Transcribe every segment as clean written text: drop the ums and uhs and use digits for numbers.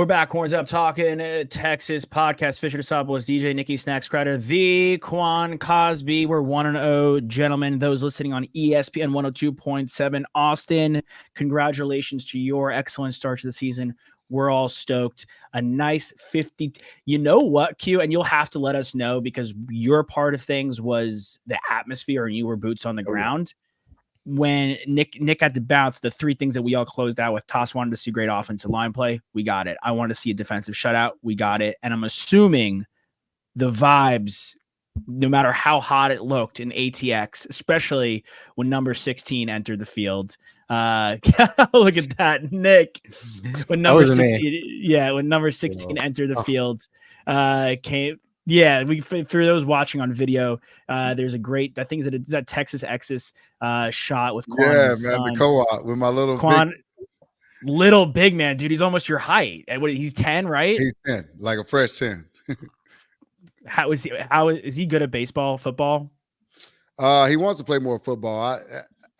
we're back. Horns up, talking Texas podcast. Fisher DeSabolis, DJ Nikki Snacks Crider, the Quan Cosby. We're 1-0, gentlemen. Those listening on ESPN 102.7 Austin, congratulations to your excellent start to the season. We're all stoked. A nice 50. You know what, Q? And you'll have to let us know because your part of things was the atmosphere and you were boots on the ground. When Nick had to bounce, the three things that we all closed out with. Toss wanted to see great offensive line play. We got it. I wanted to see a defensive shutout. We got it. And I'm assuming the vibes, no matter how hot it looked in ATX, especially when number 16 entered the field. Look at that, Nick. When number 16, when number 16 entered the field, came. Yeah, for those watching on video, there's a great, I think it's that Texas Exis shot with Quan. Yeah, man, the co-op with my little Quan, little big man, dude. He's almost your height. He's 10, right? He's 10, like a fresh 10. How is he good at baseball, football? He wants to play more football.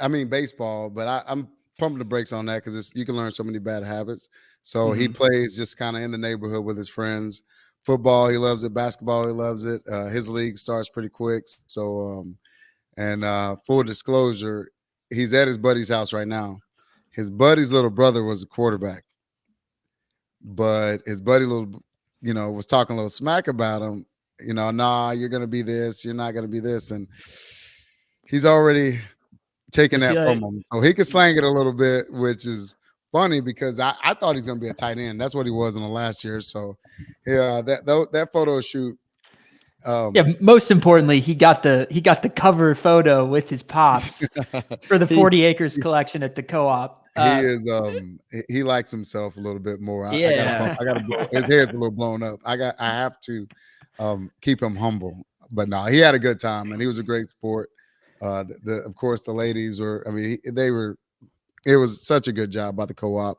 I mean baseball, but I'm pumping the brakes on that because you can learn so many bad habits. So he plays just kind of in the neighborhood with his friends. Football, he loves it. Basketball, he loves it. His league starts pretty quick. So, full disclosure, he's at his buddy's house right now. His buddy's little brother was a quarterback, but his buddy was talking a little smack about him. Nah, you're gonna be this, you're not gonna be this, and he's already taking that from him. So he can slang it a little bit, which is funny because I thought he's gonna be a tight end. That's what he was in the last year. So yeah, that photo shoot. Most importantly, he got the cover photo with his pops for the 40 acres collection at the co-op. He likes himself a little bit more. I gotta blow, his hair's a little blown up. I have to keep him humble. But no, he had a good time and he was a great sport. Of course the ladies were. I mean, it was such a good job by the co-op.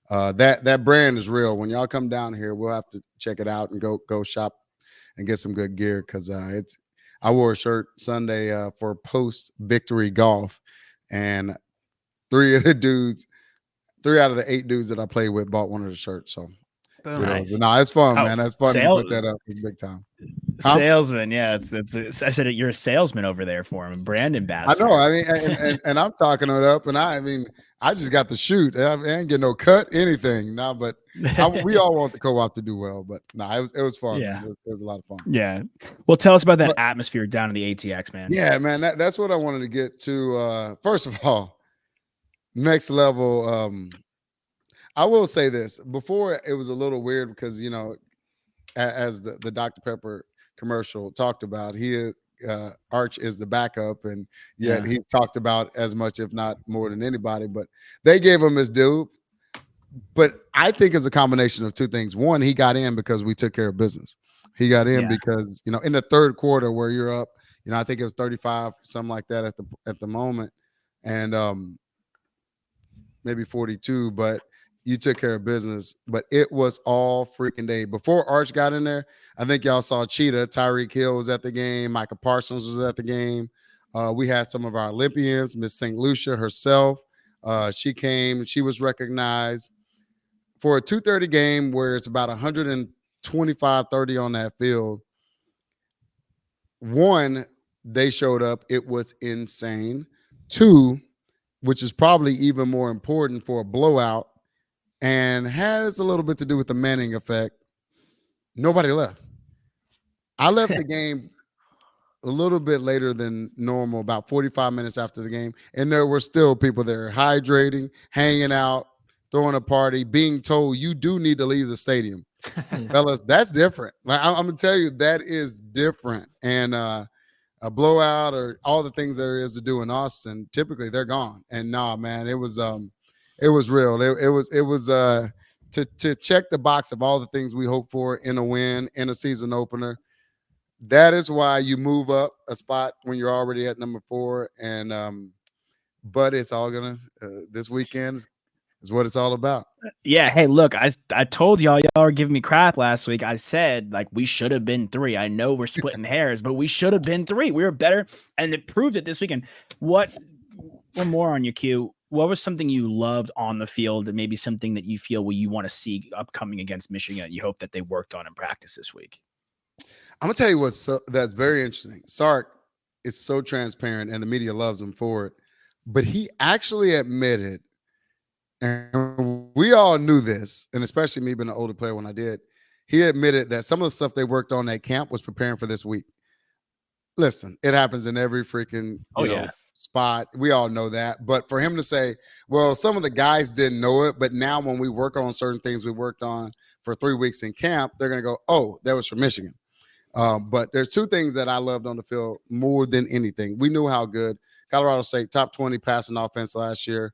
That brand is real. When y'all come down here, we'll have to check it out and go shop and get some good gear because I wore a shirt Sunday for post-victory golf, and 3 out of the 8 dudes that I played with bought one of the shirts. So nice. No, it's fun, man. That's fun to put that up. It's big time. Salesman, yeah. I said you're a salesman over there for him, brand ambassador. I know. I mean, and I'm talking it up, and I just got the shoot. I ain't get no cut, anything. No, but we all want the co-op to do well. But no, it was fun. Yeah, it was a lot of fun. Yeah. Well, tell us about that atmosphere down in the ATX, man. Yeah, man. That's what I wanted to get to. First of all, next level. I will say this. Before it was a little weird because as the Dr. Pepper commercial talked about, Arch is the backup, and yet he's talked about as much, if not more than anybody. But they gave him his due. But I think it's a combination of two things. One, he got in because we took care of business. He got in because in the third quarter where you're up, I think it was 35, something like that at the moment, and maybe 42, but you took care of business. But it was all freaking day. Before Arch got in there, I think y'all saw Cheetah. Tyreek Hill was at the game. Micah Parsons was at the game. We had some of our Olympians, Miss St. Lucia herself. She came. She was recognized for a 2:30 game where it's about 125-30 on that field. One, they showed up. It was insane. Two, which is probably even more important for a blowout, and has a little bit to do with the Manning effect. Nobody left. I left the game a little bit later than normal, about 45 minutes after the game, and there were still people there hydrating, hanging out, throwing a party, being told you do need to leave the stadium. Fellas, that's different. I'm going to tell you, that is different. And a blowout or all the things there is to do in Austin, typically they're gone. And nah, man, it was real. It was to check the box of all the things we hope for in a win, in a season opener. That is why you move up a spot when you're already at number 4. And but it's all gonna this weekend is what it's all about. Yeah. Hey, look, I told y'all were giving me crap last week. I said we should have been 3. I know we're splitting hairs, but we should have been 3. We were better, and it proved it this weekend. One more on you, Q. what was something you loved on the field and maybe something that you feel you want to see upcoming against Michigan? You hope that they worked on in practice this week. I'm gonna tell you that's very interesting. Sark is so transparent, and the media loves him for it. But he actually admitted, and we all knew this, and especially me being an older player when I did, he admitted that some of the stuff they worked on at camp was preparing for this week. Listen, it happens in every freaking spot. We all know that. But for him to say, well, some of the guys didn't know it, but now when we work on certain things we worked on for 3 weeks in camp, they're going to go, oh, that was from Michigan. But there's two things that I loved on the field more than anything. We knew how good Colorado State, top 20 passing offense last year.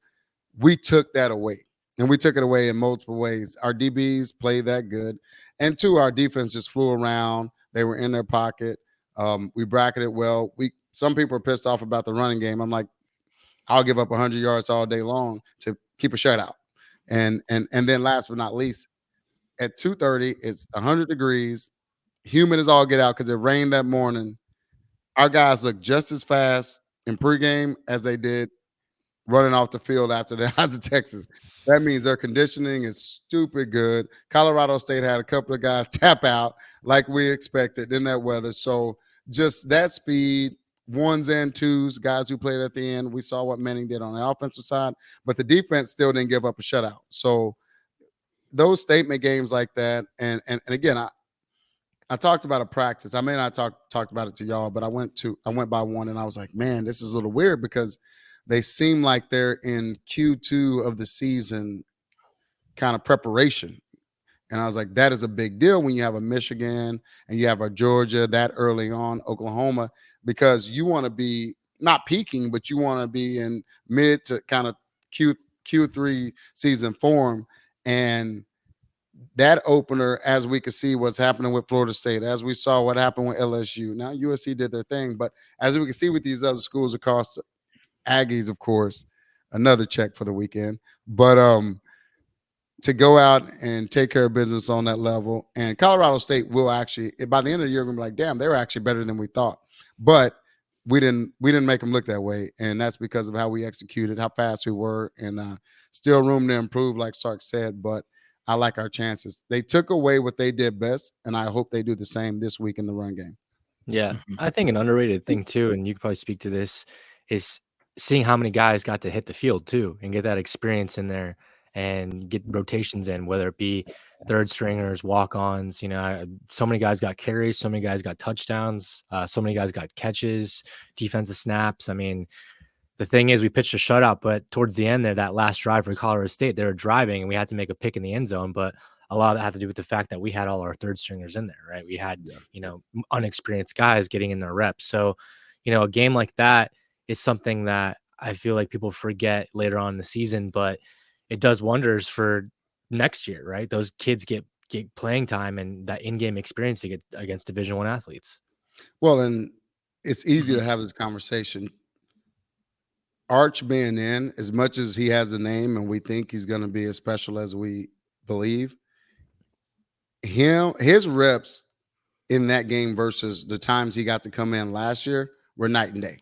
We took that away, and we took it away in multiple ways. Our DBs played that good. And two, our defense just flew around. They were in their pocket. We bracketed well. Some people are pissed off about the running game. I'm like, I'll give up 100 yards all day long to keep a shutout. And then last but not least, at 2:30, it's 100 degrees, humid as all get out because it rained that morning. Our guys look just as fast in pregame as they did running off the field after the odds of Texas. That means their conditioning is stupid good. Colorado State had a couple of guys tap out like we expected in that weather. So just that speed, ones and twos, guys who played at the end. We saw what Manning did on the offensive side, but the defense still didn't give up a shutout. So those statement games like that, and again, I talked about a practice. I may not talked about it to y'all, but I went by one and I was like, man, this is a little weird because they seem like they're in Q2 of the season kind of preparation. And I was like, that is a big deal when you have a Michigan and you have a Georgia that early on, Oklahoma, because you want to be not peaking, but you want to be in mid to kind of Q3 season form. And that opener, as we could see what's happening with Florida State, as we saw what happened with LSU. Now USC did their thing, but as we can see with these other schools across Aggies, of course, another check for the weekend. But to go out and take care of business on that level, and Colorado State will actually, by the end of the year, we're gonna be like, damn, they were actually better than we thought. But we didn't make them look that way, and that's because of how we executed, how fast we were, and still room to improve, like Sark said. But I like our chances. They took away what they did best, and I hope they do the same this week in the run game. Yeah, I think an underrated thing too, and you could probably speak to this, is seeing how many guys got to hit the field too and get that experience in there and get rotations in, whether it be third stringers, walk-ons. So many guys got carries, so many guys got touchdowns, so many guys got catches, defensive snaps. I mean, the thing is, we pitched a shutout, but towards the end there, that last drive for Colorado State, they were driving and we had to make a pick in the end zone. But a lot of that had to do with the fact that we had all our third stringers in there, right? We had, unexperienced guys getting in their reps. So, a game like that is something that I feel like people forget later on in the season, but it does wonders for next year, right? Those kids get playing time and that in-game experience to get against Division I athletes. Well, and it's easy to have this conversation. Arch being in, as much as he has a name and we think he's going to be as special as we believe, his reps in that game versus the times he got to come in last year were night and day.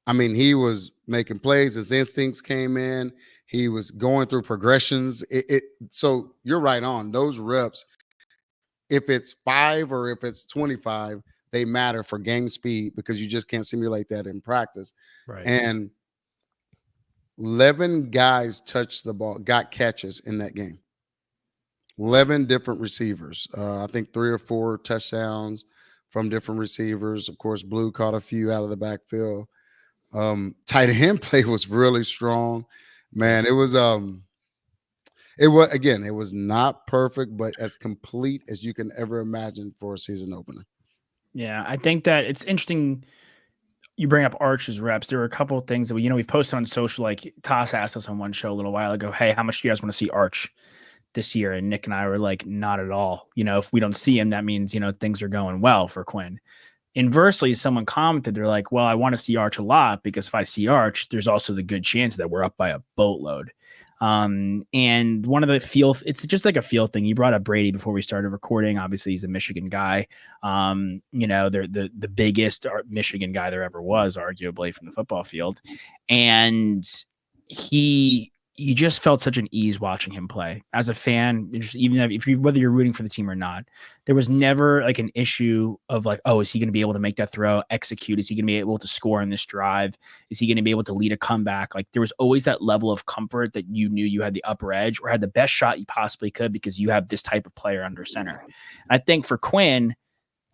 I mean, he was making plays. His instincts came in. He was going through progressions. So you're right on. Those reps, if it's 5 or if it's 25, they matter for game speed because you just can't simulate that in practice. Right. And 11 guys touched the ball, got catches in that game. 11 different receivers. I think 3 or 4 touchdowns from different receivers. Of course, Blue caught a few out of the backfield. Tight end play was really strong. Man, it was not perfect, but as complete as you can ever imagine for a season opener. Yeah, I think that it's interesting you bring up Arch's reps. There were a couple of things that we've posted on social. Like Toss asked us on one show a little while ago, hey, how much do you guys want to see Arch this year? And Nick and I were like, not at all. If we don't see him, that means, things are going well for Quinn. Inversely, someone commented, they're like, well, I want to see Arch a lot because if I see Arch, there's also the good chance that we're up by a boatload. And one of the it's just like a feel thing. You brought up Brady before we started recording. Obviously, he's a Michigan guy. They're the biggest Michigan guy there ever was, arguably, from the football field. And you just felt such an ease watching him play as a fan. Even if you, whether you're rooting for the team or not, there was never like an issue of like, oh, is he going to be able to make that throw, execute? Is he going to be able to score in this drive? Is he going to be able to lead a comeback? Like there was always that level of comfort that you knew you had the upper edge or had the best shot you possibly could because you have this type of player under center. And I think for Quinn,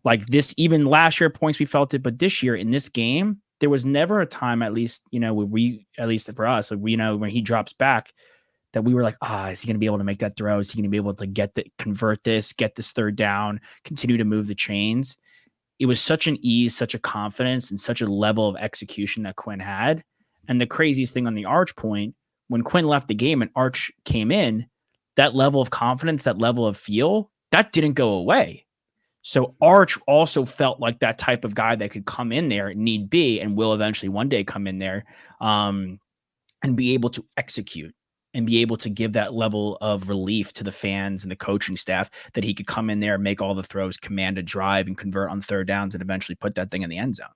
like this, even last year points we felt it, but this year in this game, there was never a time, at least, at least for us, like when he drops back, that we were like, is he going to be able to make that throw? Is he going to be able to get this third down, continue to move the chains? It was such an ease, such a confidence, and such a level of execution that Quinn had. And the craziest thing on the Arch point, when Quinn left the game and Arch came in, that level of confidence, that level of feel, that didn't go away. So Arch also felt like that type of guy that could come in there, need be, and will eventually one day come in there and be able to execute and be able to give that level of relief to the fans and the coaching staff that he could come in there, make all the throws, command a drive, and convert on third downs and eventually put that thing in the end zone.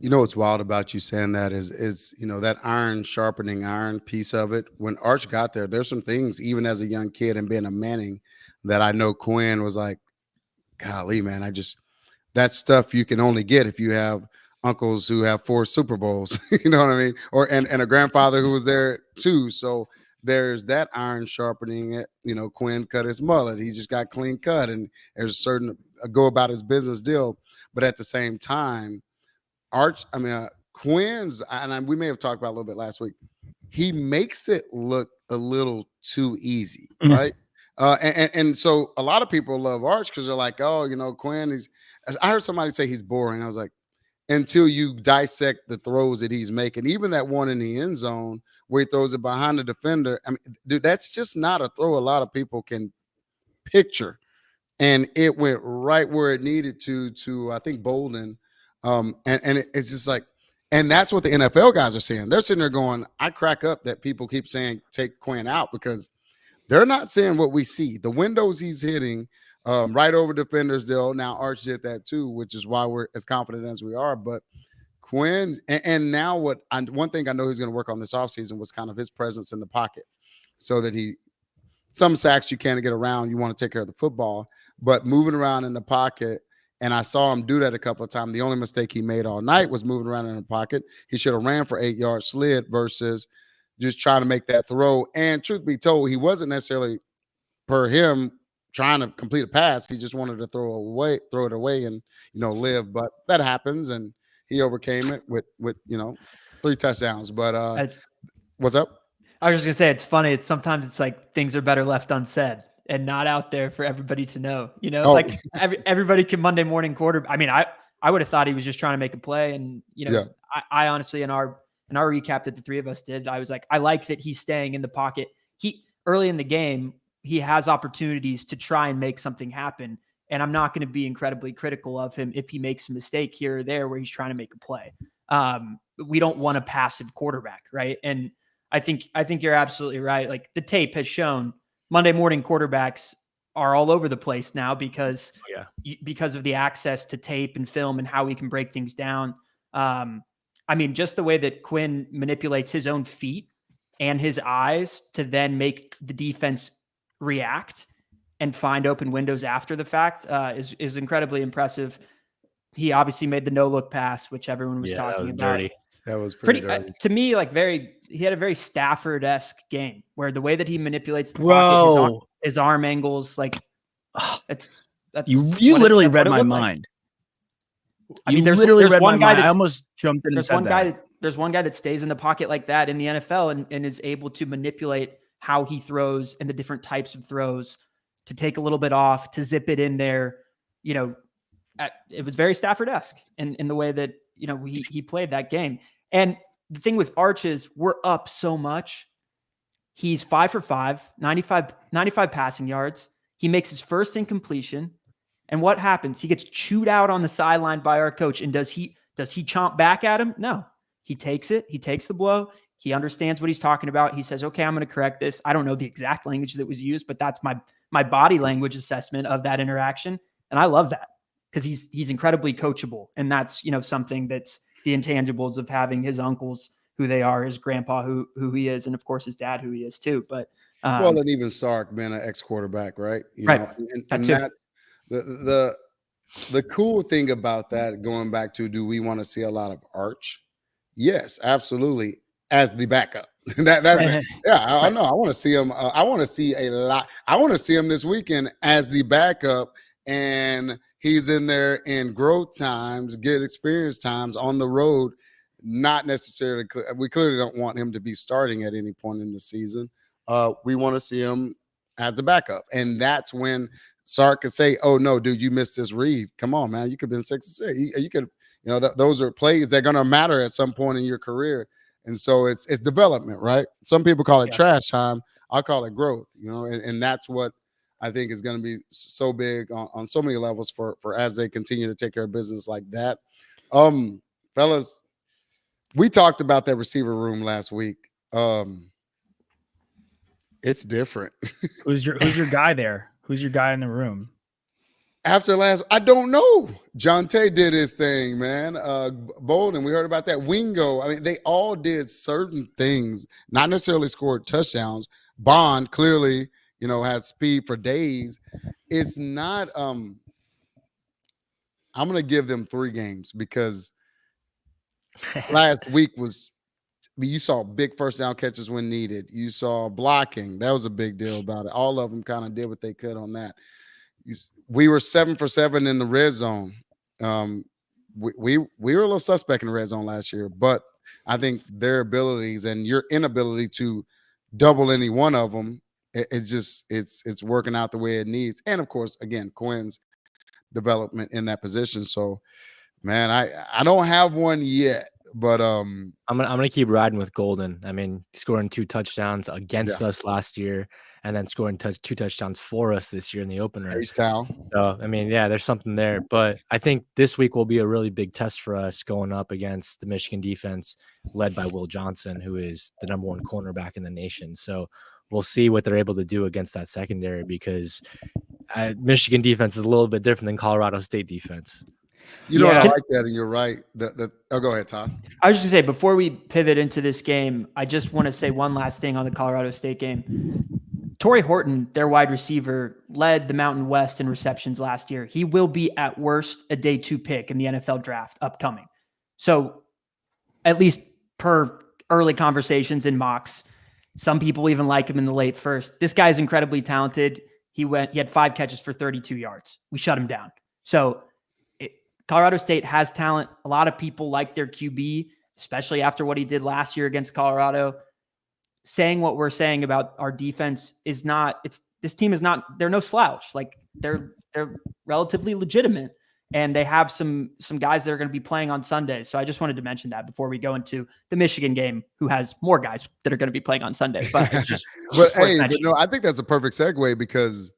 You know what's wild about you saying that is that iron sharpening iron piece of it. When Arch got there, there's some things, even as a young kid and being a Manning, that I know Quinn was like, golly, man, that stuff you can only get if you have uncles who have 4 Super Bowls, you know what I mean? And a grandfather who was there too. So there's that iron sharpening it. Quinn cut his mullet. He just got clean cut, and there's a certain go about his business deal. But at the same time, Quinn's, and we may have talked about it a little bit last week, he makes it look a little too easy, right? And so a lot of people love Arch because they're like, Quinn is. I heard somebody say he's boring. I was like, until you dissect the throws that he's making, even that one in the end zone where he throws it behind the defender. I mean, dude, that's just not a throw a lot of people can picture. And it went right where it needed to I think Bolden. It's just like, and that's what the NFL guys are saying. They're sitting there going, I crack up that people keep saying take Quinn out because they're not seeing what we see. The windows he's hitting right over defenders. Now Arch did that too, which is why we're as confident as we are. But Quinn, and now one thing I know he's going to work on this offseason was kind of his presence in the pocket, so that some sacks you can't get around. You want to take care of the football, but moving around in the pocket. And I saw him do that a couple of times. The only mistake he made all night was moving around in the pocket. He should have ran for 8 yards, slid versus just trying to make that throw. And truth be told, he wasn't necessarily, per him, trying to complete a pass. He just wanted to throw it away and, live. But that happens, and he overcame it with 3 touchdowns. But what's up? I was just going to say, it's funny. Sometimes it's like things are better left unsaid and not out there for everybody to know. Like everybody can Monday morning quarter. I mean, I would have thought he was just trying to make a play. And, I honestly, in our recap that the 3 of us did, I was like, I like that he's staying in the pocket. Early in the game, he has opportunities to try and make something happen. And I'm not going to be incredibly critical of him if he makes a mistake here or there where he's trying to make a play. We don't want a passive quarterback, right? And I think you're absolutely right. Like the tape has shown Monday morning quarterbacks are all over the place now because of the access to tape and film and how we can break things down. Just the way that Quinn manipulates his own feet and his eyes to then make the defense react and find open windows after the fact is incredibly impressive. He obviously made the no-look pass, which everyone was talking about. Dirty. That was pretty dirty. To me, he had a very Stafford-esque game where the way that he manipulates the pocket, his arm angles, that's you literally read my mind. I mean, there's one guy I almost jumped in and said that. There's one guy that stays in the pocket like that in the NFL and is able to manipulate how he throws and the different types of throws to take a little bit off, to zip it in there. It was very Stafford-esque in the way that, he played that game. And the thing with Arch is we're up so much. He's 5 for 5, 95 passing yards. He makes his first incompletion. And what happens? He gets chewed out on the sideline by our coach. And does he chomp back at him? No. He takes it. He takes the blow. He understands what he's talking about. He says, okay, I'm going to correct this. I don't know the exact language that was used, but that's my body language assessment of that interaction. And I love that because he's incredibly coachable. And that's, something that's the intangibles of having his uncles who they are, his grandpa, who he is, and of course his dad, who he is too. But well, and even Sark being an ex-quarterback, right? Right. And that's the cool thing about that, going back to, do we want to see a lot of Arch? Yes, absolutely, as the backup. That's it. Yeah, I know. I want to see him. I want to see a lot. I want to see him this weekend as the backup, and he's in there in growth times, get experience times on the road. Not necessarily. We clearly don't want him to be starting at any point in the season. We want to see him as the backup, and that's when Sark could say, "Oh no, dude, you missed this read. Come on, man, you could have been 6-6. You could, those are plays that are going to matter at some point in your career." And so it's development, right? Some people call it trash time. I'll call it growth, and that's what I think is going to be so big on so many levels for as they continue to take care of business like that. Fellas, we talked about that receiver room last week. It's different. Who's your guy there? Who's your guy in the room? After last, I don't know. John Tay did his thing, man. Bolden, we heard about that. Wingo. I mean, they all did certain things, not necessarily scored touchdowns. Bond clearly, had speed for days. It's not. I'm going to give them 3 games because last week was. You saw big first down catches when needed. You saw blocking. That was a big deal about it. All of them kind of did what they could on that. We were 7 for 7 in the red zone. We were a little suspect in the red zone last year, but I think their abilities and your inability to double any one of them, it's working out the way it needs. And of course, again, Quinn's development in that position. So, man, I don't have one yet, but I'm gonna keep riding with Golden. I mean, scoring 2 touchdowns against us last year, and then scoring 2 touchdowns for us this year in the opener. So I mean, yeah, there's something there. But I think this week will be a really big test for us going up against the Michigan defense, led by Will Johnson, who is the #1 cornerback in the nation. So we'll see what they're able to do against that secondary, because Michigan defense is a little bit different than Colorado State defense. I like that, and you're right. Go ahead, Todd. I was just going to say, before we pivot into this game, I just want to say one last thing on the Colorado State game. Torrey Horton, their wide receiver, led the Mountain West in receptions last year. He will be at worst a day 2 pick in the NFL draft upcoming. So at least per early conversations and mocks, some people even like him in the late first. This guy is incredibly talented. He had 5 catches for 32 yards. We shut him down. So Colorado State has talent. A lot of people like their QB, especially after what he did last year against Colorado. Saying what we're saying about our defense is not, this team is not, they're no slouch. Like they're relatively legitimate, and they have some guys that are going to be playing on Sunday. So I just wanted to mention that before we go into the Michigan game, who has more guys that are going to be playing on Sunday. But it's just, I think that's a perfect segue, because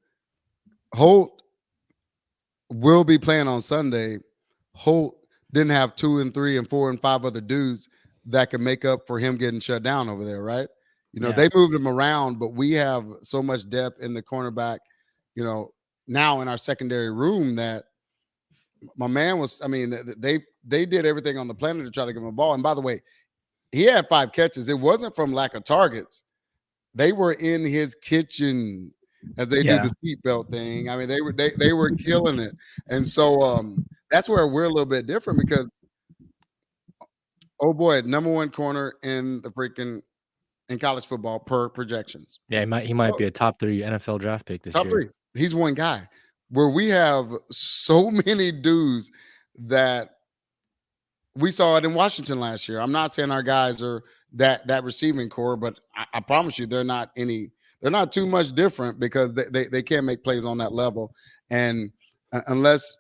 Holt will be playing on Sunday. Holt didn't have 2 and 3 and 4 and 5 other dudes that could make up for him getting shut down over there, right? They moved him around, but we have so much depth in the cornerback, now in our secondary room, that my man was, I mean, they did everything on the planet to try to give him a ball. And by the way, he had 5 catches. It wasn't from lack of targets. They were in his kitchen as they do the seatbelt thing. I mean, they were killing it. And so that's where we're a little bit different, because, oh boy, #1 corner in in college football per projections. Yeah, he might be a top 3 NFL draft pick this year. Top 3. He's one guy. Where we have so many dudes that we saw it in Washington last year. I'm not saying our guys are that receiving core, but I promise you they're not too much different, because they can't make plays on that level. And unless,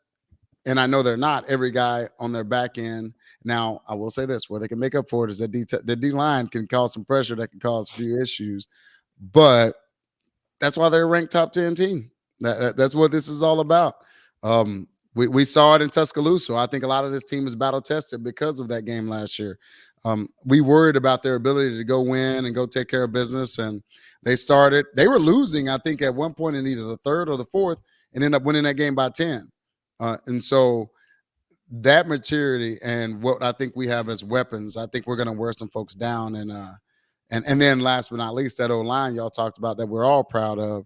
and I know they're not, every guy on their back end. Now, I will say this, where they can make up for it is that the D-line can cause some pressure that can cause a few issues. But that's why they're ranked top 10 team. That's what this is all about. We saw it in Tuscaloosa. I think a lot of this team is battle tested because of that game last year. We worried about their ability to go win and go take care of business, and they were losing, I think, at one point in either the 3rd or the 4th, and ended up winning that game by 10. And so that maturity and what I think we have as weapons, I think we're going to wear some folks down. And then last but not least, that O-line y'all talked about that we're all proud of.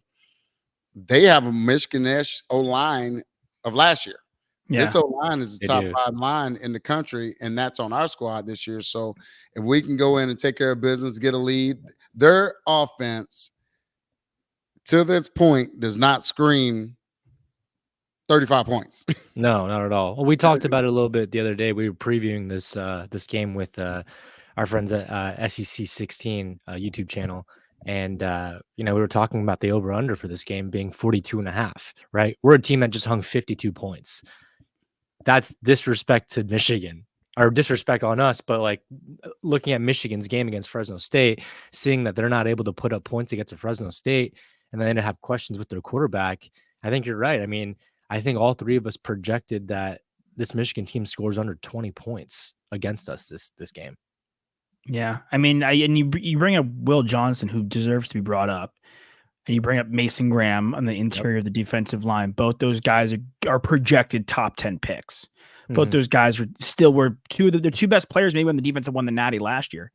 They have a Michigan-ish O-line of last year. Yeah. This O-line is the They top do. 5 line in the country, and that's on our squad this year. So if we can go in and take care of business, get a lead, their offense to this point does not scream 35 points. No, not at all. Well, we talked about it a little bit the other day. We were previewing this this game with our friends at SEC 16 YouTube channel. And we were talking about the over-under for this game being 42.5, right? We're a team that just hung 52 points. That's disrespect to Michigan, or disrespect on us. But like looking at Michigan's game against Fresno State, seeing that they're not able to put up points against Fresno State, and then have questions with their quarterback, I think you're right. I mean, I think all three of us projected that this Michigan team scores under 20 points against us this game. Yeah. I mean, and you bring up Will Johnson, who deserves to be brought up, and you bring up Mason Graham on the interior of the defensive line. Both those guys are projected top 10 picks. Both those guys were the two best players maybe on the defense that won the Natty last year.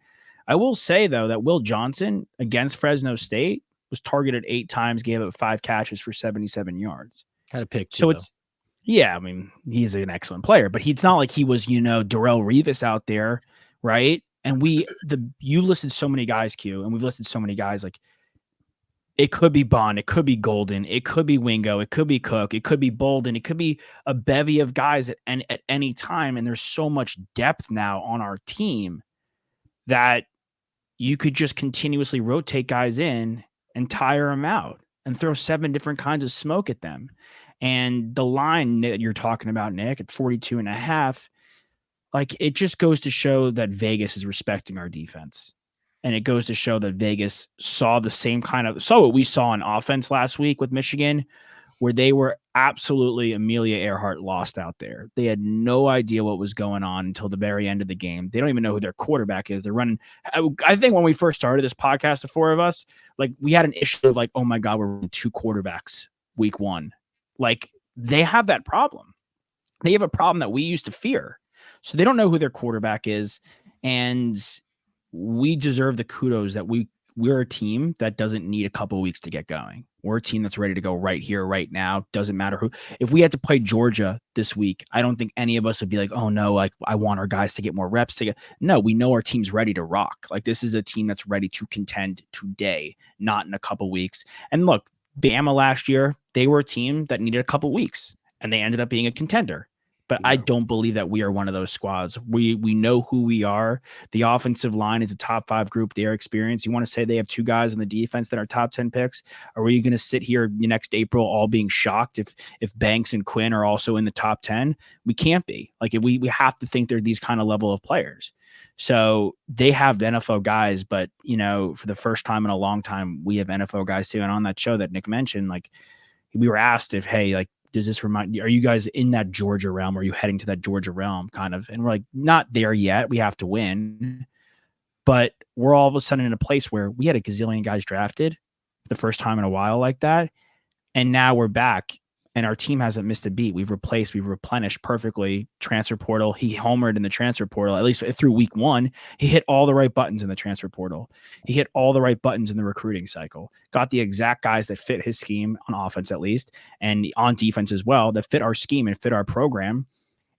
I will say, though, that Will Johnson against Fresno State was targeted 8 times, gave up 5 catches for 77 yards. Had a pick, too, so it's, yeah, I mean, he's an excellent player, but it's not like he was, Darrell Revis out there, right? And you listed so many guys, Q, and we've listed so many guys. Like, it could be Bond, it could be Golden, it could be Wingo, it could be Cook, it could be Bolden, it could be a bevy of guys at any time. And there's so much depth now on our team that you could just continuously rotate guys in and tire them out and throw 7 different kinds of smoke at them. And the line that you're talking about, Nick, at 42.5, like, it just goes to show that Vegas is respecting our defense. And it goes to show that Vegas saw what we saw in offense last week with Michigan, where they were absolutely Amelia Earhart lost out there. They had no idea what was going on until the very end of the game. They don't even know who their quarterback is. They're running. I think when we first started this podcast, the 4 of us, like, we had an issue of like, oh my God, we're running 2 quarterbacks week 1. Like, they have that problem. They have a problem that we used to fear. So they don't know who their quarterback is. And we deserve the kudos that we're a team that doesn't need a couple of weeks to get going. We're a team that's ready to go right here, right now. Doesn't matter who. If we had to play Georgia this week, I don't think any of us would be like, oh no, like, I want our guys to get more reps. No, we know our team's ready to rock. Like, this is a team that's ready to contend today, not in a couple weeks. And look, Bama last year, they were a team that needed a couple weeks, and they ended up being a contender. But I don't believe that we are one of those squads. We know who we are. The offensive line is a top 5 group. Their experience. You want to say they have 2 guys on the defense that are top 10 picks? Or are you going to sit here next April all being shocked if Banks and Quinn are also in the top 10? We can't be. Like, if we have to think they're these kind of level of players. So they have NFL guys, but for the first time in a long time, we have NFL guys too. And on that show that Nick mentioned, like, we were asked if, hey, like, does this remind you, are you guys in that Georgia realm? Are you heading to that Georgia realm kind of? And we're like, not there yet. We have to win. But we're all of a sudden in a place where we had a gazillion guys drafted for the first time in a while like that. And now we're back and our team hasn't missed a beat. We've replenished perfectly. Transfer portal. He homered in the transfer portal, at least through week 1. He hit all the right buttons in the transfer portal. He hit all the right buttons in the recruiting cycle. Got the exact guys that fit his scheme on offense, at least, and on defense as well, that fit our scheme and fit our program.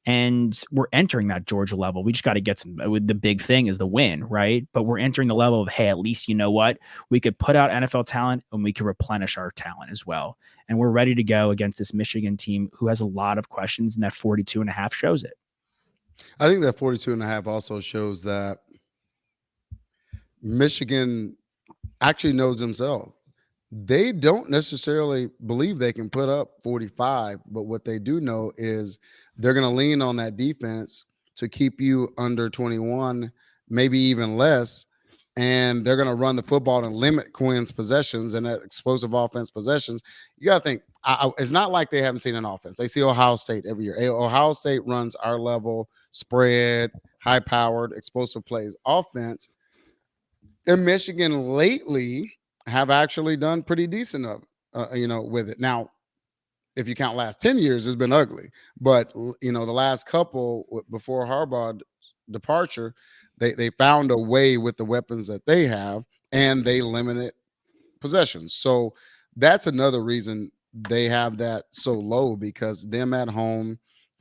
And we're entering that Georgia level. We just got to get some. The big thing is the win, right? But we're entering the level of, hey, at least you know what? We could put out NFL talent and we could replenish our talent as well. And we're ready to go against this Michigan team who has a lot of questions, and that 42.5 shows it. I think that 42.5 also shows that Michigan actually knows themselves. They don't necessarily believe they can put up 45, but what they do know is they're going to lean on that defense to keep you under 21, maybe even less, and they're going to run the football and limit Quinn's possessions and that explosive offense possessions. You got to think, it's not like they haven't seen an offense. They see Ohio State every year. Ohio State runs our level, spread, high-powered, explosive plays offense. And Michigan lately have actually done pretty decent with it. Now, if you count last 10 years, it's been ugly. But the last couple before Harbaugh's departure, they found a way with the weapons that they have, and they limited possessions. So that's another reason they have that so low, because them at home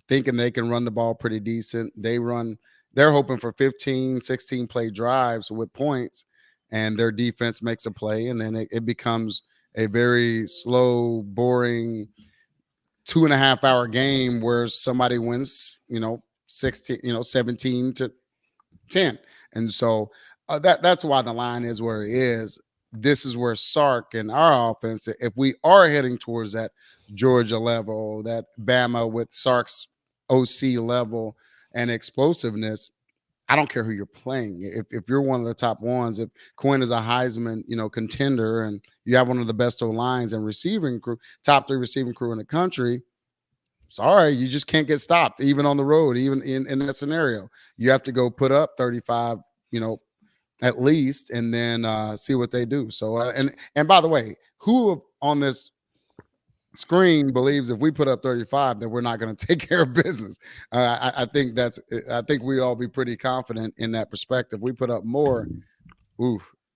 thinking they can run the ball pretty decent. They're hoping for 15, 16 play drives with points, and their defense makes a play, and then it becomes a very slow, boring 2.5 hour game where somebody wins, 17-10. And so that's why the line is where it is. This is where Sark and our offense, if we are heading towards that Georgia level, that Bama with Sark's OC level and explosiveness, I don't care who you're playing. If you're one of the top ones, if Quinn is a Heisman, contender, and you have one of the best O-lines and receiving crew, top 3 receiving crew in the country, sorry, you just can't get stopped, even on the road, even in that scenario. You have to go put up 35, at least, and then see what they do. So, and by the way, who on this screen believes if we put up 35 that we're not going to take care of business? I think we'd all be pretty confident in that perspective. We put up more,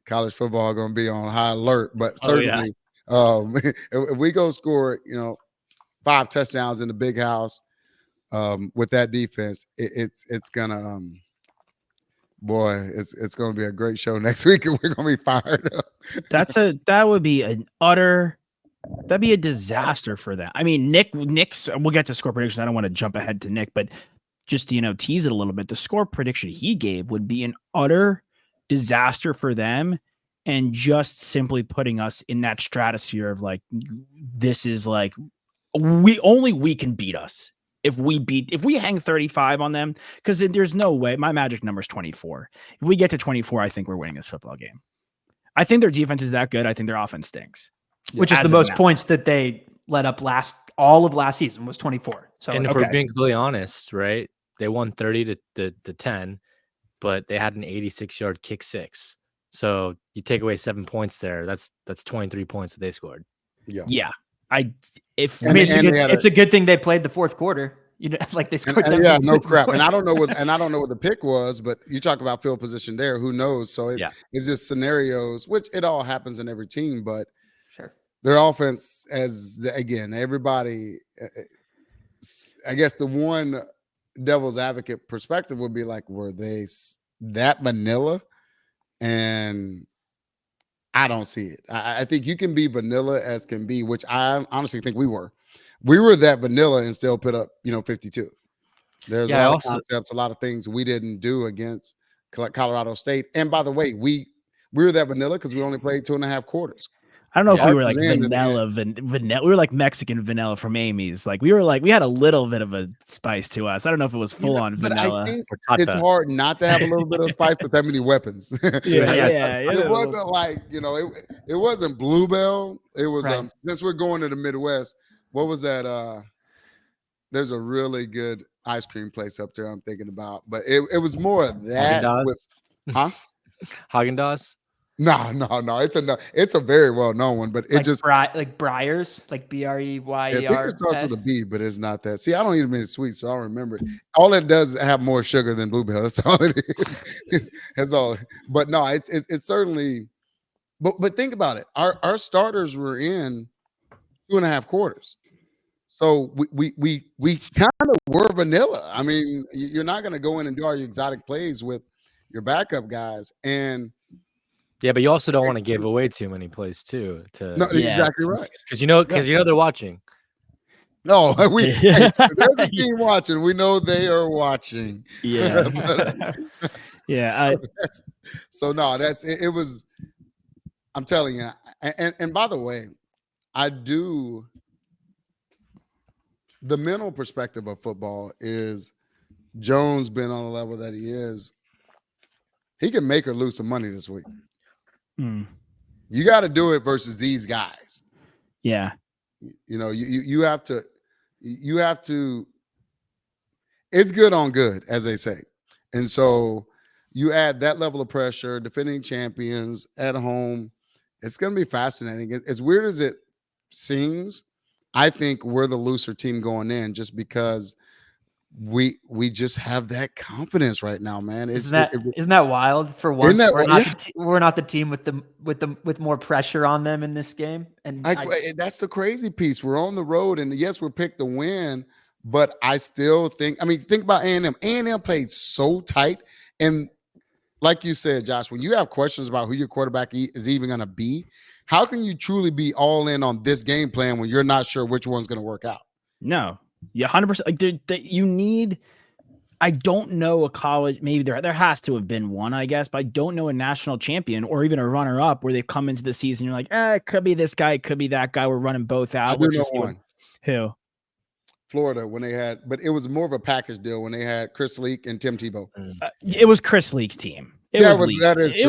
college football going to be on high alert. But certainly, if we go score, 5 touchdowns in the big house with that defense, it's gonna it's gonna be a great show next week, and we're gonna be fired up. That'd be a disaster for them. I mean, Nick's, we'll get to score prediction. I don't want to jump ahead to Nick, but just tease it a little bit. The score prediction he gave would be an utter disaster for them, and just simply putting us in that stratosphere of like, this is like, we can beat us if we hang 35 on them, because there's no way. My magic number is 24. If we get to 24, I think we're winning this football game. I think their defense is that good. I think their offense stinks, which is the most points that they let up all of last season was 24. So, and if we're being completely honest, right, they won 30 to 10, but they had an 86-yard kick 6. So you take away 7 points there. That's 23 points that they scored. Yeah. It's a good thing they played the fourth quarter. Like they scored. No crap. And I don't know what the pick was, but you talk about field position there. Who knows? So it's just scenarios, which it all happens in every team. But sure, their offense, everybody. I guess the one devil's advocate perspective would be like, were they that vanilla? And I don't see it. I think you can be vanilla as can be, which I honestly think we were. We were that vanilla and still put up, 52. There's a lot of concepts, a lot of things we didn't do against Colorado State. And by the way, we were that vanilla because we only played 2.5 quarters. I don't know if we were like vanilla. We were like Mexican vanilla from Amy's. Like we had a little bit of a spice to us. I don't know if it was full on vanilla. I think it's hard not to have a little bit of spice with that many weapons. It wasn't like, it wasn't Bluebell. It was since we're going to the Midwest. What was that? There's a really good ice cream place up there I'm thinking about, but it was more of that. Haagen-Dazs? No. It's a very well-known one, but it like just like Breyers, like BREYER. I think it starts with a B, but it's not that. See, I don't eat them in sweet, so I don't remember it. All it does is have more sugar than Bluebell. That's all it is. That's all. But no, it's certainly. But think about it. Our starters were in 2.5 quarters, so we kind of were vanilla. I mean, you're not going to go in and do all your exotic plays with your backup guys, and. Yeah, but you also don't want to give away too many plays too. Exactly right. Because they're watching. No, there's a team watching. We know they are watching. Yeah. So no, it was. I'm telling you, and by the way, I do. The mental perspective of football is Jones being on the level that he is. He can make or lose some money this week. You got to do it versus these guys. Yeah. You have to it's good on good, as they say. And so you add that level of pressure, defending champions at home. It's going to be fascinating. As weird as it seems, I think we're the looser team going in just because we just have that confidence right now, man. Isn't that wild? For once, we're not the team with more pressure on them in this game. And that's the crazy piece. We're on the road, and yes, we're picked to win, but I still think. I mean, think about A&M. A&M played so tight, and like you said, Josh, when you have questions about who your quarterback is even going to be, how can you truly be all in on this game plan when you're not sure which one's going to work out? No, yeah, 100%. Like, you need. I don't know a college. Maybe there has to have been one, I guess, but I don't know a national champion or even a runner-up where they come into the season. You're like, it could be this guy, it could be that guy. We're running both out. I do know one. Who? Florida, when they had, but it was more of a package deal when they had Chris Leak and Tim Tebow. It was Chris Leak's team. It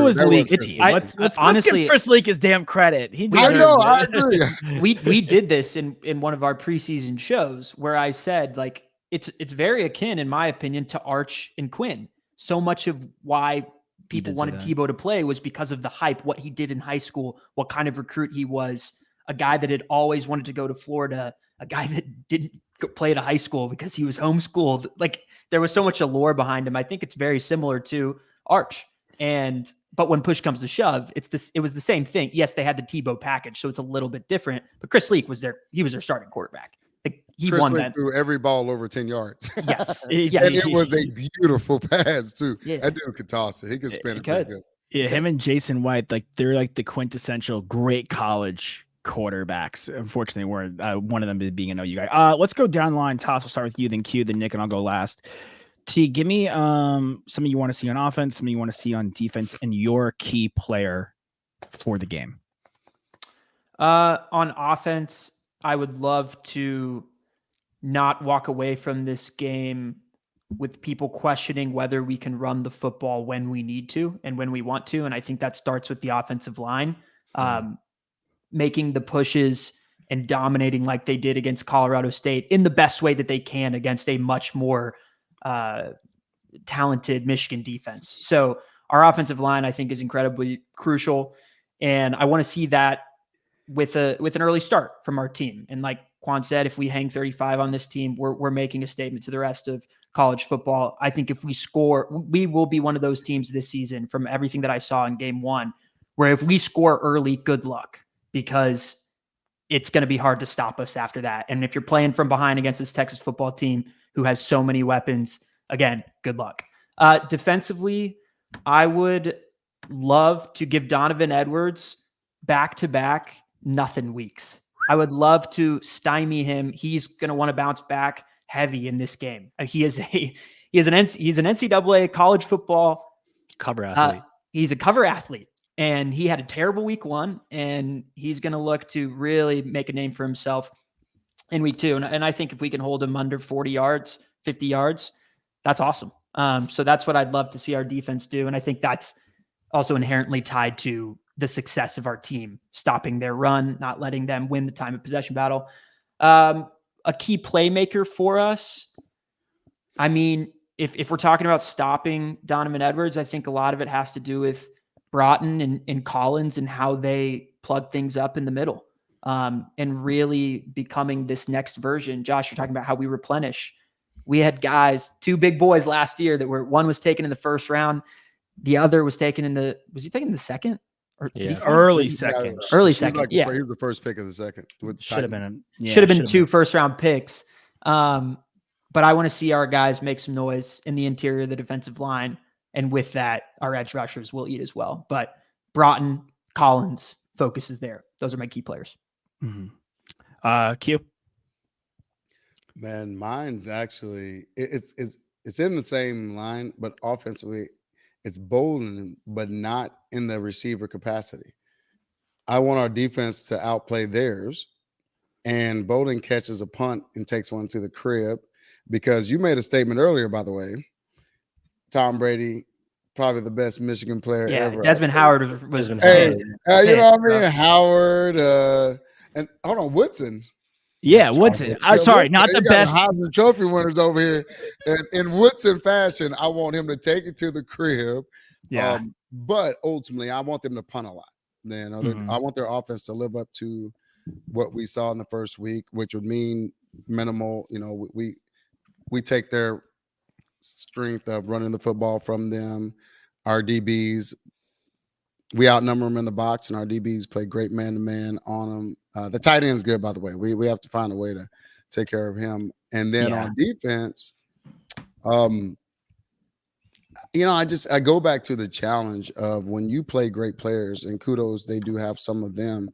was Leak's team. Let's honestly give Chris Leak his damn credit. I agree. we did this in one of our preseason shows where I said, like, it's very akin, in my opinion, to Arch and Quinn. So much of why people wanted Tebow to play was because of the hype, what he did in high school, what kind of recruit he was, a guy that had always wanted to go to Florida, a guy that didn't play at a high school because he was homeschooled. Like, there was so much allure behind him. I think it's very similar to Arch. But when push comes to shove, it was the same thing. Yes, they had the Tebow package, so it's a little bit different. But Chris Leak was their starting quarterback. Like, he Chris won Leak that. threw every ball over 10 yards. Yes. And it was a beautiful pass too. Yeah. That dude could toss it. He could spin it pretty good. Yeah, him and Jason White, like, they're like the quintessential great college quarterbacks. Unfortunately, weren't one of them being an OU guy. Let's go down the line. Toss, we'll start with you, then Q, then Nick, and I'll go last. T, give me something you want to see on offense, something you want to see on defense, and your key player for the game. On offense, I would love to not walk away from this game with people questioning whether we can run the football when we need to and when we want to. And I think that starts with the offensive line, making the pushes and dominating like they did against Colorado State in the best way that they can against a much more talented Michigan defense. So our offensive line, I think, is incredibly crucial. And I want to see that with an early start from our team. And like Quan said, if we hang 35 on this team, we're making a statement to the rest of college football. I think if we score, we will be one of those teams this season, from everything that I saw in game one, where if we score early, good luck, because it's going to be hard to stop us after that. And if you're playing from behind against this Texas football team who has so many weapons, again, good luck. Defensively, I would love to give Donovan Edwards back-to-back nothing weeks. I would love to stymie him. He's going to want to bounce back heavy in this game. He's an NCAA college football cover athlete. He's a cover athlete, and he had a terrible week one, and he's going to look to really make a name for himself in week two. And I think if we can hold him under 40 yards, 50 yards, that's awesome. So that's what I'd love to see our defense do. And I think that's also inherently tied to the success of our team, stopping their run, not letting them win the time of possession battle. A key playmaker for us, I mean, if we're talking about stopping Donovan Edwards, I think a lot of it has to do with Broughton and Collins and how they plug things up in the middle, and really becoming this next version. Josh, you're talking about how we replenish. We had guys, two big boys last year that one was taken in the first round. The other was taken was he taken in the second? Or early second. Early second. Like he was the first pick of the second. Should have been two first-round picks. But I want to see our guys make some noise in the interior of the defensive line. And with that, our edge rushers will eat as well. But Broughton, Collins, focus is there. Those are my key players. Mm-hmm. Q. Man, mine's actually it's in the same line, but offensively, it's Bolden, but not in the receiver capacity. I want our defense to outplay theirs, and Bolden catches a punt and takes one to the crib, because you made a statement earlier, by the way. Tom Brady, probably the best Michigan player ever. Desmond Howard was. You know what I mean? Howard, and hold on, Woodson. Yeah, Woodson. I'm sorry, not the best. Heisman Trophy winners over here. And in Woodson fashion, I want him to take it to the crib. Yeah. But ultimately, I want them to punt a lot. Then I want their offense to live up to what we saw in the first week, which would mean minimal. We take their strength of running the football from them. Our DBs, we outnumber them in the box, and our DBs play great man-to-man on them. The tight end's good, by the way. We have to find a way to take care of him. And then on defense, I go back to the challenge of when you play great players, and kudos, they do have some of them.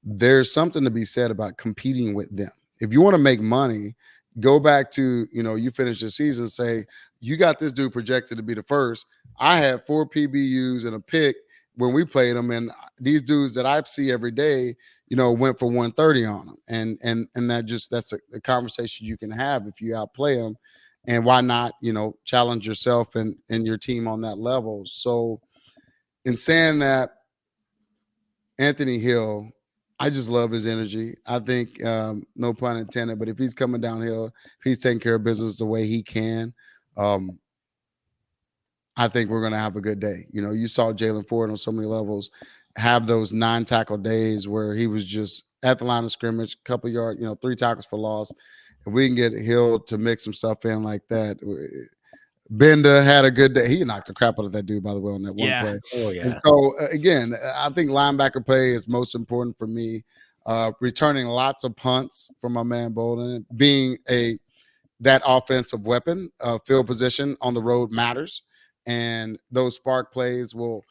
There's something to be said about competing with them. If you want to make money, go back to, you finish the season, say, you got this dude projected to be the first. I had 4 PBUs and a pick when we played them, and these dudes that I see every day, went for 130 on them. And that's a conversation you can have if you outplay them. And why not, challenge yourself and your team on that level. So in saying that, Anthony Hill, I just love his energy. I think, no pun intended, but if he's coming downhill, if he's taking care of business the way he can, I think we're going to have a good day. You saw Jalen Ford on so many levels have those 9 tackle days where he was just at the line of scrimmage, couple yard, 3 tackles for loss. If we can get Hill to mix some stuff in like that. Benda had a good day. He knocked the crap out of that dude, by the way, on that one play. Oh, yeah. And so, again, I think linebacker play is most important for me. Returning lots of punts from my man Bolden, being that offensive weapon, field position on the road matters. And those spark plays will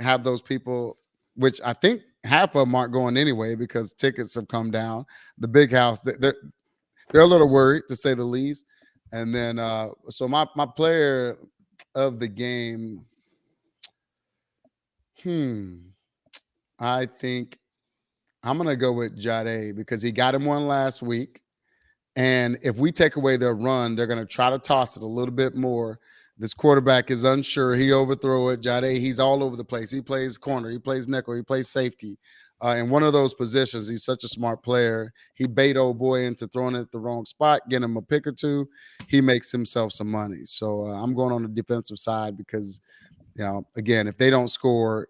have those people, which I think half of them aren't going anyway because tickets have come down. The big house, they're a little worried, to say the least. And then, so my player of the game, I think I'm going to go with Jade because he got him one last week. And if we take away their run, they're going to try to toss it a little bit more. This quarterback is unsure. He overthrow it. Jade, he's all over the place. He plays corner. He plays nickel. He plays safety. In one of those positions, he's such a smart player. He bait old boy into throwing it at the wrong spot, get him a pick or two. He makes himself some money. So I'm going on the defensive side because, again, if they don't score,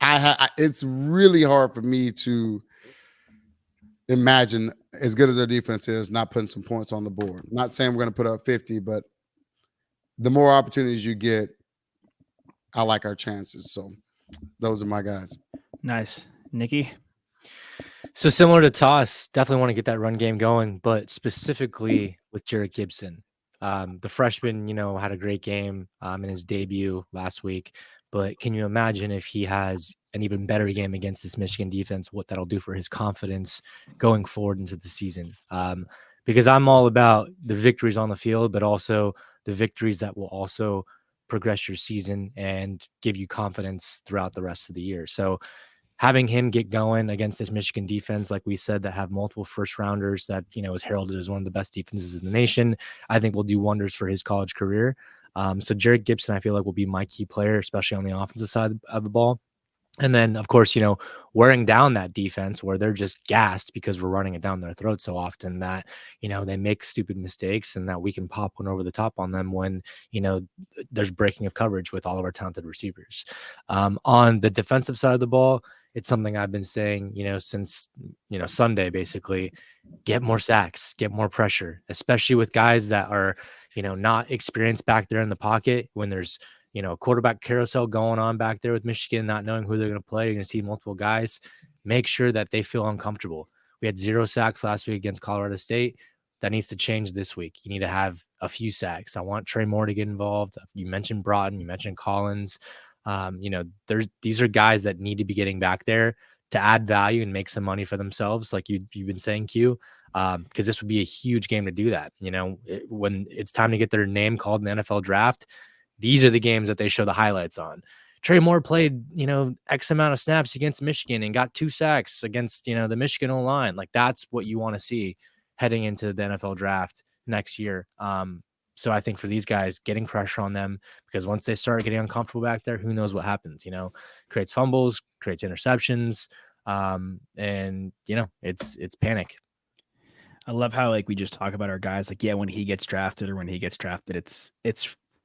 it's really hard for me to imagine, as good as their defense is, not putting some points on the board. I'm not saying we're going to put up 50, but the more opportunities you get, I like our chances. So those are my guys. Nice. Nikki? So similar to Toss, definitely want to get that run game going, but specifically with Jarrett Gibson. The freshman, had a great game in his debut last week, but can you imagine if he has an even better game against this Michigan defense, what that'll do for his confidence going forward into the season? Because I'm all about the victories on the field, but also the victories that will also progress your season and give you confidence throughout the rest of the year. So having him get going against this Michigan defense, like we said, that have multiple first rounders that, is heralded as one of the best defenses in the nation, I think will do wonders for his college career. So Jarrett Gibson, I feel like, will be my key player, especially on the offensive side of the ball. And then, of course, wearing down that defense where they're just gassed because we're running it down their throat so often that, they make stupid mistakes and that we can pop one over the top on them when, there's breaking of coverage with all of our talented receivers. On the defensive side of the ball, it's something I've been saying, since, Sunday, basically. Get more sacks, get more pressure, especially with guys that are, not experienced back there in the pocket when there's, quarterback carousel going on back there with Michigan, not knowing who they're going to play. You're going to see multiple guys. Make sure that they feel uncomfortable. We had 0 sacks last week against Colorado State. That needs to change this week. You need to have a few sacks. I want Trey Moore to get involved. You mentioned Broughton. You mentioned Collins. These are guys that need to be getting back there to add value and make some money for themselves, like you've been saying, Q, because this would be a huge game to do that. When it's time to get their name called in the NFL draft, these are the games that they show the highlights on. Trey Moore played, X amount of snaps against Michigan and got 2 sacks against, the Michigan O-line. Like, that's what you want to see heading into the NFL draft next year. So I think for these guys, getting pressure on them, because once they start getting uncomfortable back there, who knows what happens, creates fumbles, creates interceptions. And it's panic. I love how we just talk about our guys when he gets drafted or when he gets drafted, it's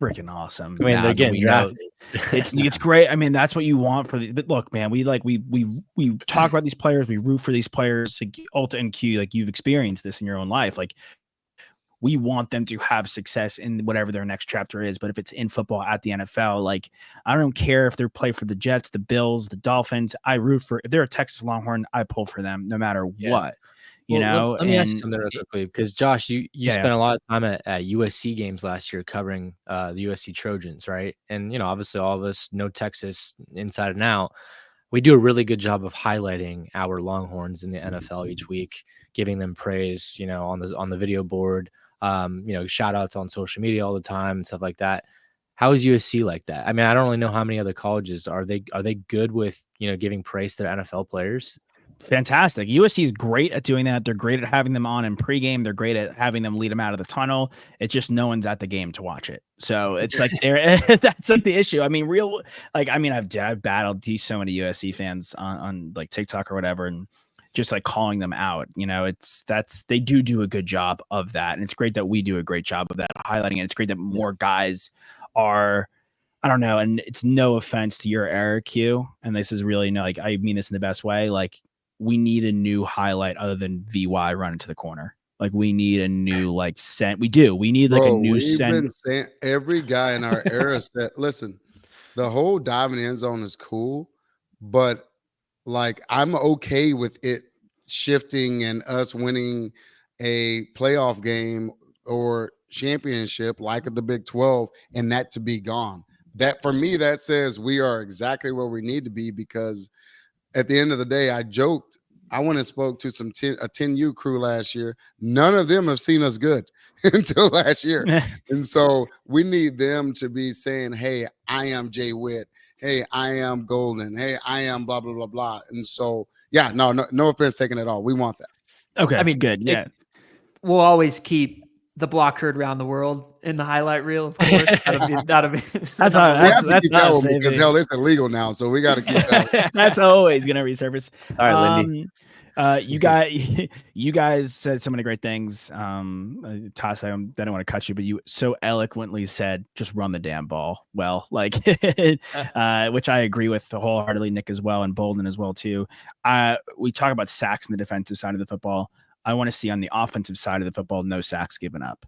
freaking awesome. I mean, they're getting drafted. It's great. I mean, that's what you want for the. But look, man, we talk about these players. We root for these players. Like, Ulta and Q, like you've experienced this in your own life. Like, we want them to have success in whatever their next chapter is. But if it's in football at the NFL, like I don't care if they're play for the Jets, the Bills, the Dolphins. I root for. If they're a Texas Longhorn, I pull for them no matter what. You know. Let me ask you something real quickly, because Josh, you spent a lot of time at USC games last year covering the USC Trojans, right? And obviously all of us know Texas inside and out. We do a really good job of highlighting our Longhorns in the NFL each week, giving them praise, on the video board, shout outs on social media all the time and stuff like that. How is USC like that? I mean, I don't really know how many other colleges are they good with, giving praise to their NFL players? Fantastic. USC is great at doing that. They're great at having them on in pregame. They're great at having them lead them out of the tunnel. It's just no one's at the game to watch it. So it's like that's like the issue. I mean, I've battled so many USC fans on like TikTok or whatever, and just like calling them out. They do a good job of that, and it's great that we do a great job of that, highlighting it. It's great that more guys are. I don't know, and it's no offense to your era, Q, and this is really I mean this in the best way. Like, we need a new highlight other than VY running to the corner. Like, we need a new scent. We do. We need a new scent. We've been saying every guy in our era said, listen, the whole diving end zone is cool, but I'm okay with it shifting and us winning a playoff game or championship like at the Big 12 and that to be gone. That for me, that says we are exactly where we need to be, because at the end of the day, I joked, I went and spoke to a 10U crew last year. None of them have seen us good until last year. And so we need them to be saying, hey, I am Jay Witt. Hey, I am Golden. Hey, I am blah, blah, blah, blah. And so, yeah, no offense taken at all. We want that. Okay. I mean, good. Yeah. We'll always keep the block heard around the world in the highlight reel, of course. That'll be that's that one, because hell, it's illegal now, so we got to keep that. That's always gonna resurface. All right, Lindy. You guys said so many great things. Toss, I don't want to cut you, but you so eloquently said, just run the damn ball. Well, which I agree with wholeheartedly, Nick as well, and Bolden as well too. We talk about sacks in the defensive side of the football. I want to see on the offensive side of the football, no sacks given up.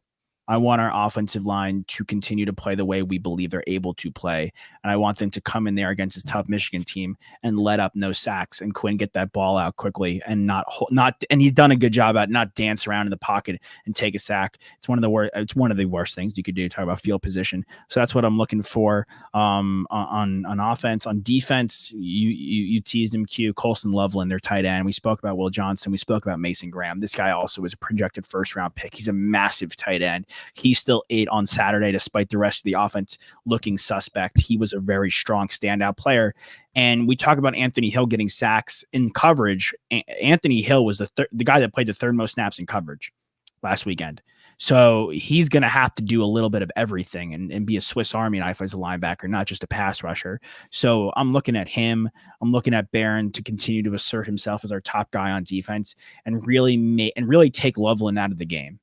I want our offensive line to continue to play the way we believe they're able to play. And I want them to come in there against this tough Michigan team and let up no sacks, and Quinn get that ball out quickly and and he's done a good job at not dance around in the pocket and take a sack. It's one of the worst things you could do. Talk about field position. So that's what I'm looking for on offense. On defense, you teased him, Q, Colston Loveland, their tight end. We spoke about Will Johnson. We spoke about Mason Graham. This guy also was a projected first-round pick. He's a massive tight end. He still ate on Saturday despite the rest of the offense looking suspect. He was a very strong standout player. And we talk about Anthony Hill getting sacks in coverage. Anthony Hill was the guy that played the third most snaps in coverage last weekend. So he's going to have to do a little bit of everything and be a Swiss Army knife as a linebacker, not just a pass rusher. So I'm looking at him. I'm looking at Barron to continue to assert himself as our top guy on defense and really take Loveland out of the game.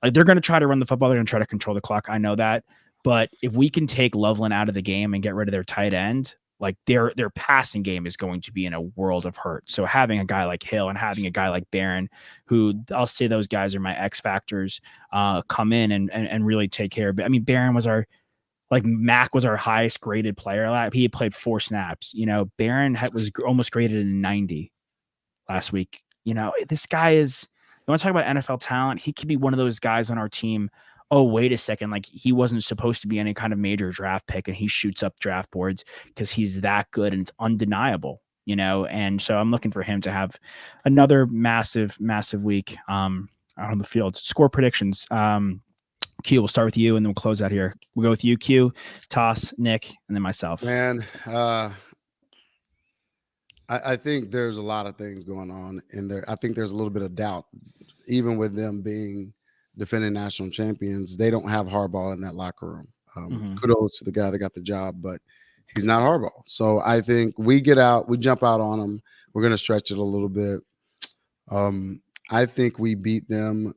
Like, they're going to try to run the football. They're going to try to control the clock. I know that. But if we can take Loveland out of the game and get rid of their tight end, like their passing game is going to be in a world of hurt. So having a guy like Hill and having a guy like Barron, who I'll say those guys are my X factors, come in and really take care of it. I mean, Barron was Mac was our highest graded player. He played 4 snaps. Barron was almost graded in 90 last week. This guy is. You want to talk about NFL talent? He could be one of those guys on our team. Oh, wait a second. He wasn't supposed to be any kind of major draft pick, and he shoots up draft boards because he's that good, and it's undeniable, And so I'm looking for him to have another massive, massive week out on the field. Score predictions. Q, we'll start with you, and then we'll close out here. We'll go with you, Q, Toss, Nick, and then myself. Man, I think there's a lot of things going on in there. I think there's a little bit of doubt, even with them being defending national champions. They don't have Harbaugh in that locker room. Kudos to the guy that got the job, but he's not Harbaugh. So I think we jump out on them. We're going to stretch it a little bit. I think we beat them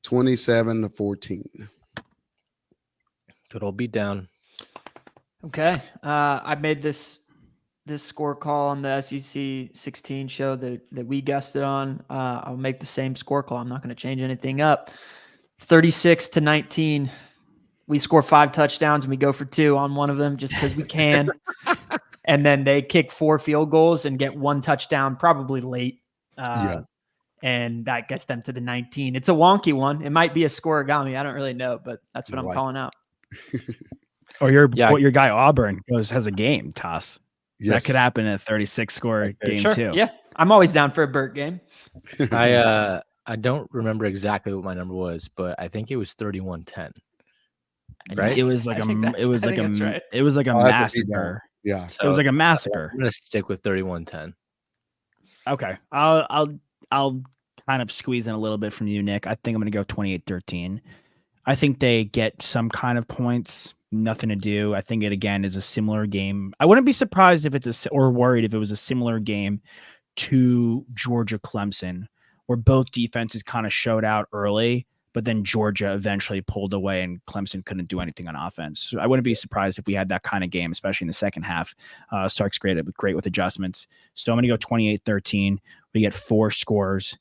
27-14. Good old beat down. Okay. I made this score call on the SEC 16 show that we guessed it on. I'll make the same score call. I'm not going to change anything up. 36-19. We score 5 touchdowns and we go for 2 on one of them just because we can. And then they kick 4 field goals and get 1 touchdown, probably late. And that gets them to the 19. It's a wonky one. It might be a scoregami. I don't really know, but that's what I'm calling out. Or your guy Auburn has a game toss. Yes. That could happen in a 36 score game too. Yeah, I'm always down for a Burt game. I don't remember exactly what my number was, but I think it was 31-10. Right? It was like a massacre. Yeah. So it was like a massacre. I'm gonna stick with 31-10. Okay. I'll kind of squeeze in a little bit from you, Nick. I think I'm gonna go 28-13. I think they get some kind of points. Nothing to do. I think it again is a similar game. I wouldn't be surprised if or worried if it was a similar game to Georgia Clemson, where both defenses kind of showed out early, but then Georgia eventually pulled away and Clemson couldn't do anything on offense. So I wouldn't be surprised if we had that kind of game, especially in the second half. Sark's great with adjustments. So I'm going to go 28-13. We get 4 scores.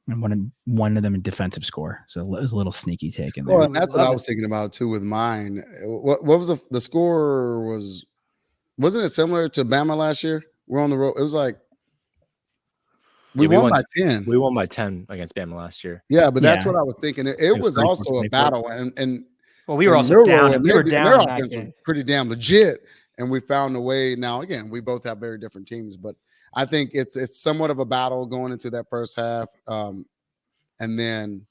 And one of them a defensive score. So it was a little sneaky take in there. Well, that's what I was thinking about too with mine. What was the score wasn't it similar to Bama last year? We're on the road. It was like we won by 10. We won by 10 against Bama last year. Yeah, but that's what I was thinking. It was also a battle, and well, we were also down. We were down. Their offense was pretty damn legit, and we found a way. Now, again, we both have very different teams, but I think it's somewhat of a battle going into that first half, and then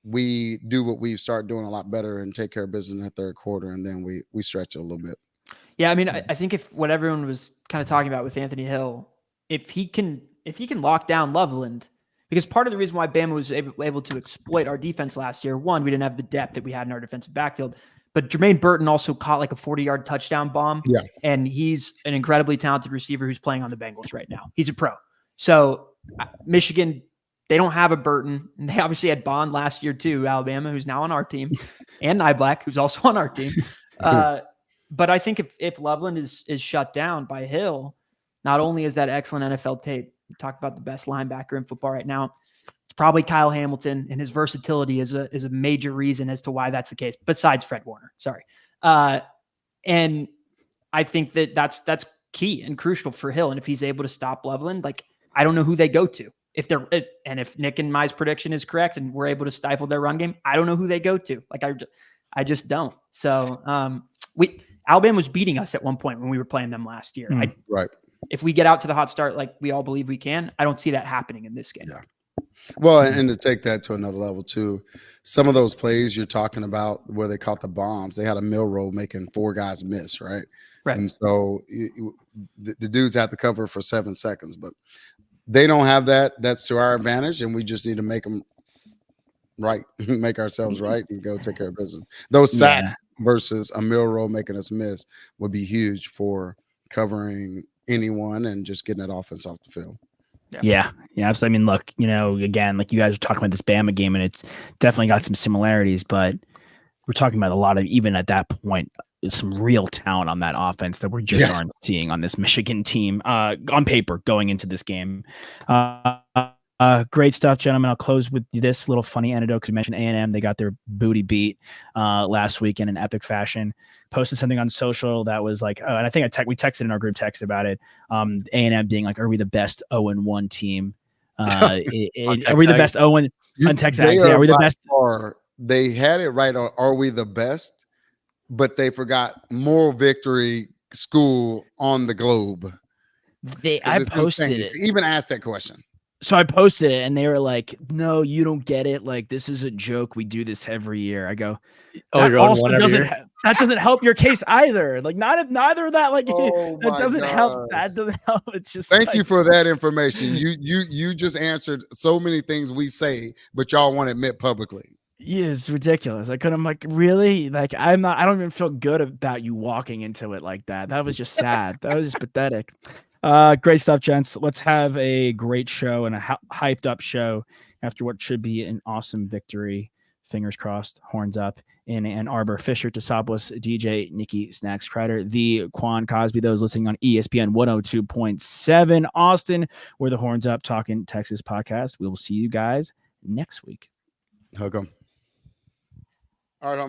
we do what we start doing a lot better and take care of business in the third quarter, and then we stretch it a little bit. Yeah, I mean, I think if what everyone was kind of talking about with Anthony Hill, if he can lock down Loveland, because part of the reason why Bama was able to exploit our defense last year, one, we didn't have the depth that we had in our defensive backfield. But Jermaine Burton also caught like a 40-yard touchdown bomb. Yeah. And he's an incredibly talented receiver who's playing on the Bengals right now. He's a pro. So Michigan, they don't have a Burton. And they obviously had Bond last year too, Alabama, who's now on our team, and Nyblack, who's also on our team. But I think if Loveland is shut down by Hill, not only is that excellent NFL tape, we talk about the best linebacker in football right now, it's probably Kyle Hamilton, and his versatility is a major reason as to why that's the case, besides Fred Warner. Sorry. And I think that's key and crucial for Hill. And if he's able to stop Loveland, like, I don't know who they go to. If there is, and if Nick and my prediction is correct and we're able to stifle their run game, I don't know who they go to. Like, I just don't. So Alabama was beating us at one point when we were playing them last year. Right. If we get out to the hot start like we all believe we can, I don't see that happening in this game. Yeah. Well, and to take that to another level too, some of those plays you're talking about where they caught the bombs, they had a mill roll making 4 guys miss, right? Right. And so the dudes have to cover for 7 seconds, but they don't have that. That's to our advantage, and we just need to make them right, make ourselves right, and go take care of business. Those sacks versus a mill roll making us miss would be huge for covering anyone and just getting that offense off the field. Yeah, absolutely. I mean, look, again, like you guys are talking about this Bama game, and it's definitely got some similarities, but we're talking about a lot of, even at that point, some real talent on that offense that we just aren't seeing on this Michigan team on paper going into this game. Great stuff, gentlemen. I'll close with this little funny anecdote because you mentioned A&M. They got their booty beat last week in an epic fashion. Posted something on social that was like, and I think we texted in our group text about it. A&M being like, are we the best 0-1 team? Are we the best 0-1 on Texas? Are we the best? They had it right on, are we the best? But they forgot moral victory school on the globe. I posted it. Even asked that question. So I posted it and they were like, no, you don't get it. Like, this is a joke. We do this every year. I go, that doesn't help your case either. Like, neither of that. Like, that doesn't help. That doesn't help. It's just thank you for that information. You just answered so many things we say, but y'all won't admit publicly. Yeah, it's ridiculous. I'm like, really? Like, I don't even feel good about you walking into it like that. That was just sad. That was just pathetic. Great stuff, gents. Let's have a great show and a hyped up show after what should be an awesome victory Fingers crossed. Horns up in Ann Arbor. Fisher, Tosopoulos, DJ, Nikki, Snacks, Kreider, the Quan Cosby. Those listening on ESPN 102.7 Austin. We're the Horns Up Talking Texas podcast. We will see you guys next week. Hug 'em. All right, homie.